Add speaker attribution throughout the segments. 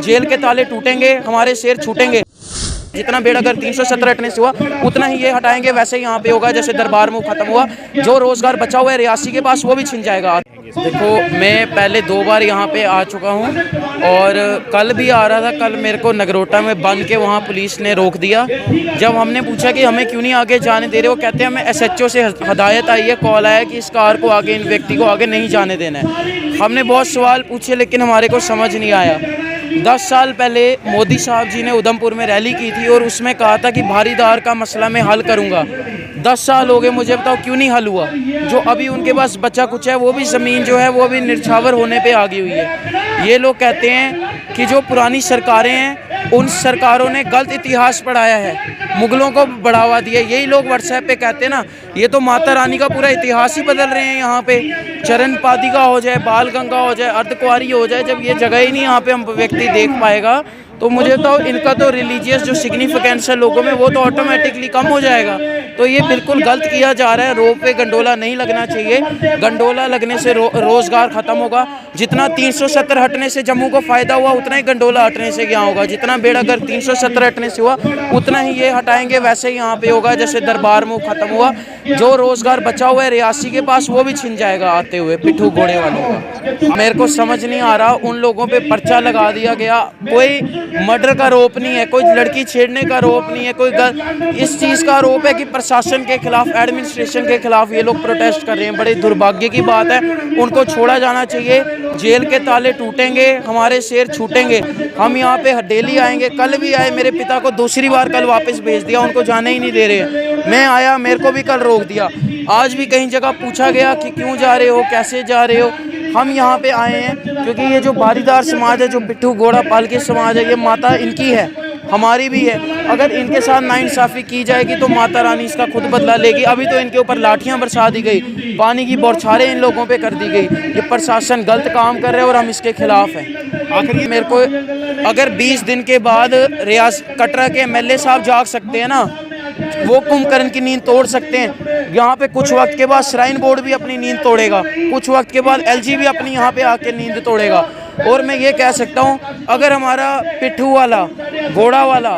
Speaker 1: Jail के ताले टूटेंगे, हमारे शेर छूटेंगे। जितना बेड़ा अगर 317 हटने से हुआ उतना ही ये हटाएंगे, वैसे ही यहाँ पे होगा जैसे दरबार में खत्म हुआ। जो रोजगार बचा हुआ है रियासी के पास वो भी छिन जाएगा। देखो, मैं पहले 2 बार यहाँ पे आ चुका हूँ और कल भी आ रहा था। कल मेरे को नगरोटा में बंद के वहाँ पुलिस ने रोक दिया। जब हमने पूछा कि हमें क्यों नहीं आगे जाने दे रहे, वो कहते हैं हमें SHO से हदायत आई है, कॉल आया कि इस कार को आगे, इन व्यक्ति को आगे नहीं जाने देना है। हमने बहुत सवाल पूछे लेकिन हमारे को समझ नहीं आया। 10 साल पहले मोदी साहब जी ने उधमपुर में रैली की थी और उसमें कहा था कि भारीदार का मसला मैं हल करूंगा। 10 साल हो गए, मुझे बताओ क्यों नहीं हल हुआ। जो अभी उनके पास बचा कुछ है वो भी ज़मीन जो है वो भी निछावर होने पे आ गई हुई है। ये लोग कहते हैं कि जो पुरानी सरकारें हैं उन सरकारों ने गलत इतिहास पढ़ाया है, मुगलों को बढ़ावा दिया। यही लोग व्हाट्सएप पे कहते हैं ना, ये तो माता रानी का पूरा इतिहास ही बदल रहे हैं। यहाँ पे चरण पादिका हो जाए, बाल गंगा हो जाए, अर्धकुंवारी हो जाए, जब ये जगह ही नहीं यहाँ पे हम व्यक्ति देख पाएगा तो मुझे तो इनका तो रिलीजियस जो सिग्निफिकेंस है लोगों में वो तो ऑटोमेटिकली कम हो जाएगा। तो ये बिल्कुल गलत किया जा रहा है। रोप पे गंडोला नहीं लगना चाहिए। गंडोला लगने से रोजगार खत्म होगा। जितना 370 हटने से जम्मू को फायदा हुआ उतना ही गंडोला हटने से यहाँ होगा। जितना बेड़ा अगर 370 हटने से हुआ उतना ही ये हटाएंगे, वैसे ही यहाँ पे होगा जैसे दरबार में खत्म हुआ। जो रोजगार बचा हुआ है रियासी के पास वो भी छिन जाएगा आते हुए पिट्ठू घोड़े वालों का। मेरे को समझ नहीं आ रहा, उन लोगों पे पर्चा लगा दिया गया। कोई मर्डर का आरोप नहीं है, कोई लड़की छेड़ने का आरोप नहीं है, कोई इस चीज़ का आरोप है कि प्रशासन के खिलाफ, एडमिनिस्ट्रेशन के खिलाफ ये लोग प्रोटेस्ट कर रहे हैं। बड़े दुर्भाग्य की बात है, उनको छोड़ा जाना चाहिए। जेल के ताले टूटेंगे, हमारे शेर छूटेंगे। हम यहाँ पे डेली आएंगे। कल भी आए, मेरे पिता को दूसरी बार कल वापस भेज दिया, उनको जाने ही नहीं दे रहे। मैं आया, मेरे को भी कल रोक दिया। आज भी कहीं जगह पूछा गया कि क्यों जा रहे हो, कैसे जा रहे हो। हम यहाँ पे आए हैं क्योंकि ये जो भारीदार समाज है, जो पिट्ठू घोड़ा पालकी समाज है, ये माता इनकी है, हमारी भी है। अगर इनके साथ नाइंसाफ़ी की जाएगी तो माता रानी इसका खुद बदला लेगी। अभी तो इनके ऊपर लाठियां बरसा दी गई, पानी की बौछारें इन लोगों पे कर दी गई। ये प्रशासन गलत काम कर रहे हैं और हम इसके खिलाफ हैं। आखिर मेरे को अगर 20 दिन के बाद कटरा के MLA साहब जाग सकते हैं ना, वो कुंभकर्ण की नींद तोड़ सकते हैं। यहाँ पे कुछ वक्त के बाद श्राइन बोर्ड भी अपनी नींद तोड़ेगा, कुछ वक्त के बाद LG भी अपनी यहाँ पे आके नींद तोड़ेगा। और मैं ये कह सकता हूँ, अगर हमारा पिट्ठू वाला, घोड़ा वाला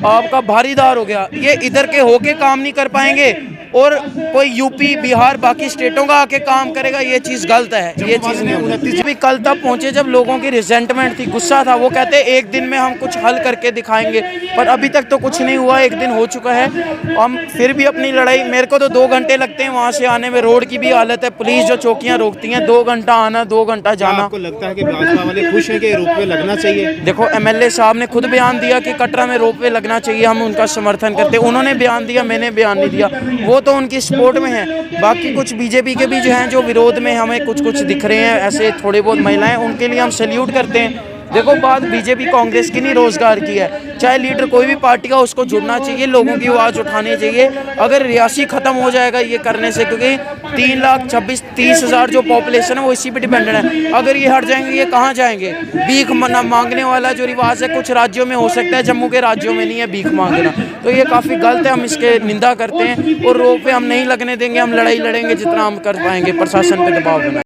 Speaker 1: आपका भारीदार हो गया, ये इधर के होके काम नहीं कर पाएंगे और कोई यूपी, बिहार, बाकी स्टेटों का आके काम करेगा, ये चीज़ गलत है। ये चीज़ नहीं होती। भी कल तक पहुँचे जब लोगों की रिजेंटमेंट थी, गुस्सा था। वो कहते हैं 1 दिन में हम कुछ हल करके दिखाएंगे, पर अभी तक तो कुछ नहीं हुआ। 1 दिन हो चुका है, हम फिर भी अपनी लड़ाई। मेरे को तो 2 घंटे लगते हैं वहाँ से आने में। रोड की भी हालत है, पुलिस जो चौकियाँ रोकती हैं, 2 घंटा आना, 2 घंटा जाना।
Speaker 2: आपको लगता है कि भाजपा वाले खुश हैं कि रोपवे लगना चाहिए?
Speaker 1: देखो, MLA साहब ने खुद बयान दिया कि कटरा में रोपवे लगना चाहिए, हम उनका समर्थन करते हैं। उन्होंने बयान दिया, मैंने बयान नहीं दिया, वो तो उनकी सपोर्ट में है। बाकी कुछ BJP के भी जो हैं जो विरोध में हमें कुछ दिख रहे हैं, ऐसे थोड़े बहुत महिलाएं, उनके लिए हम सैल्यूट करते हैं। देखो, बात BJP कांग्रेस की नहीं, रोजगार की है। चाहे लीडर कोई भी पार्टी का, उसको जुड़ना चाहिए, लोगों की आवाज़ उठानी चाहिए। अगर रियासी ख़त्म हो जाएगा ये करने से, क्योंकि 3,26,30,000 जो पॉपुलेशन है वो इसी पे डिपेंडेंट है। अगर ये हट जाएंगे, ये कहाँ जाएंगे? भीख मांगने वाला जो रिवाज है कुछ राज्यों में हो सकता है, जम्मू के राज्यों में नहीं है भीख मांगना। तो ये काफ़ी गलत है, हम इसके निंदा करते हैं। और रोप पे हम नहीं लगने देंगे, हम लड़ाई लड़ेंगे जितना हम कर पाएंगे, प्रशासन पर दबाव बनाएंगे।